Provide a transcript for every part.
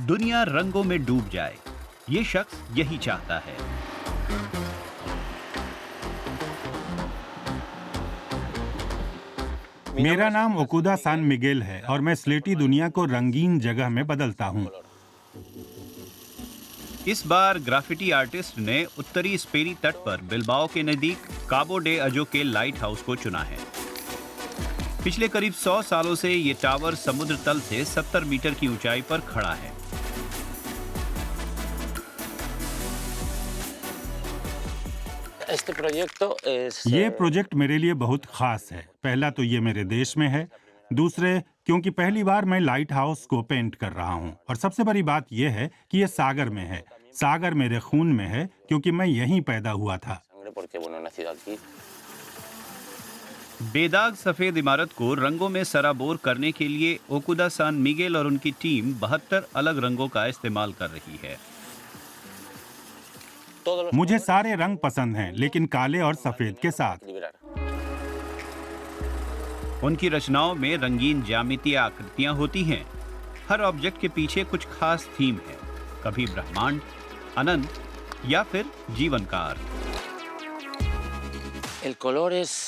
दुनिया रंगों में डूब जाए, ये शख्स यही चाहता है। मेरा नाम ओकुदा सान मिगेल है और मैं स्लेटी दुनिया को रंगीन जगह में बदलता हूँ। इस बार ग्राफिटी आर्टिस्ट ने उत्तरी स्पेनी तट पर बिलबाओ के नजदीक काबो डे अजो के लाइट हाउस को चुना है। पिछले करीब 100 सालों से ये टावर समुद्र तल से 70 मीटर की ऊंचाई पर खड़ा है। ये प्रोजेक्ट मेरे लिए बहुत खास है। पहला तो ये मेरे देश में है, दूसरे क्योंकि पहली बार मैं लाइट हाउस को पेंट कर रहा हूँ, और सबसे बड़ी बात यह है कि ये सागर में है। सागर मेरे खून में है क्योंकि मैं यहीं पैदा हुआ था। बेदाग सफेद इमारत को रंगों में सराबोर करने के लिए ओकुदा सान मिगेल और उनकी टीम 72 अलग रंगों का इस्तेमाल कर रही है। मुझे सारे रंग पसंद हैं, लेकिन काले और सफेद के साथ। उनकी रचनाओं में रंगीन ज्यामितीय आकृतियां होती हैं। हर ऑब्जेक्ट के पीछे कुछ खास थीम है, कभी ब्रह्मांड, अनंत या फिर जीवन का अर्थ।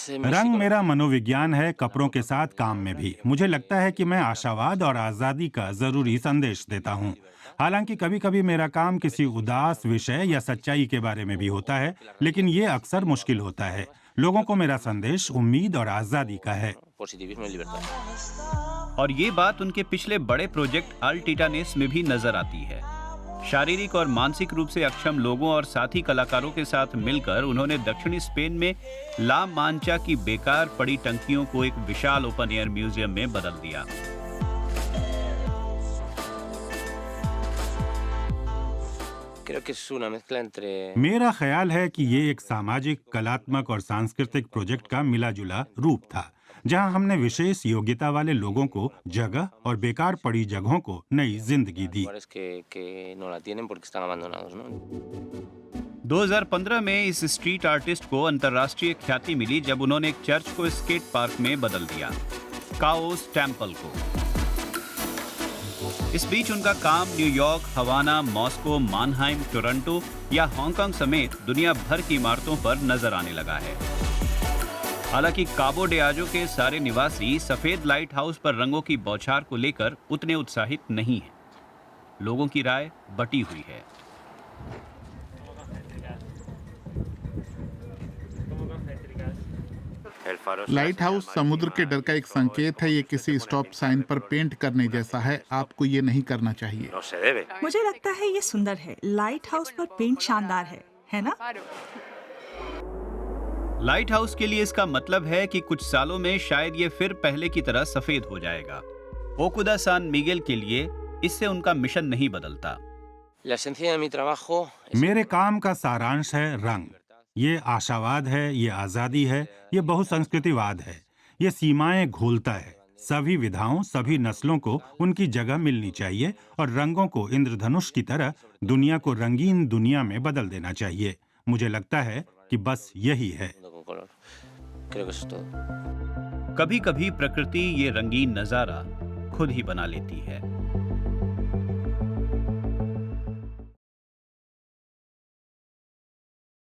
रंग मेरा मनोविज्ञान है, कपड़ों के साथ काम में भी। मुझे लगता है कि मैं आशावाद और आजादी का जरूरी संदेश देता हूँ। हालांकि कभी कभी मेरा काम किसी उदास विषय या सच्चाई के बारे में भी होता है, लेकिन ये अक्सर मुश्किल होता है। लोगों को मेरा संदेश उम्मीद और आजादी का है। और ये बात उनके पिछले बड़े प्रोजेक्ट अल टिटानेस में भी नजर आती है। शारीरिक और मानसिक रूप से अक्षम लोगों और साथी कलाकारों के साथ मिलकर उन्होंने दक्षिणी स्पेन में ला मांचा की बेकार पड़ी टंकियों को एक विशाल ओपन एयर म्यूजियम में बदल दिया। मेरा ख्याल है कि ये एक सामाजिक, कलात्मक और सांस्कृतिक प्रोजेक्ट का मिला-जुला रूप था, जहां हमने विशेष योग्यता वाले लोगों को जगह और बेकार पड़ी जगहों को नई जिंदगी दी। 2015 में इस स्ट्रीट आर्टिस्ट को अंतर्राष्ट्रीय ख्याति मिली जब उन्होंने एक चर्च को स्केट पार्क में बदल दिया, काओस टेम्पल को। इस बीच उनका काम न्यूयॉर्क, हवाना, मॉस्को, मानहाइम, टोरंटो या हांगकांग समेत दुनिया भर की इमारतों पर नजर आने लगा है। हालांकि काबो डे आजो के सारे निवासी सफेद लाइट हाउस पर रंगों की बौछार को लेकर उतने उत्साहित नहीं हैं। लोगों की राय बटी हुई है। लाइट हाउस समुद्र के डर का एक संकेत है। ये किसी स्टॉप साइन पर पेंट करने जैसा है। आपको ये नहीं करना चाहिए। मुझे लगता है ये सुंदर है। लाइट हाउस पर पेंट शानदार है ना? लाइट हाउस के लिए इसका मतलब है कि कुछ सालों में शायद ये फिर पहले की तरह सफेद हो जाएगा। ओकुदा सान मिगेल के लिए इससे उनका मिशन नहीं बदलता। मेरे काम का सारांश है रंग। ये आशावाद है, ये आजादी है, ये बहुसंस्कृतिवाद है। ये सीमाएं घोलता है। सभी विधाओं, सभी नस्लों को उनकी जगह मिलनी चाहिए और रंगों को इंद्रधनुष की तरह दुनिया को रंगीन दुनिया में बदल देना चाहिए। मुझे लगता है कि बस यही है। कभी कभी प्रकृति ये रंगीन नजारा खुद ही बना लेती है।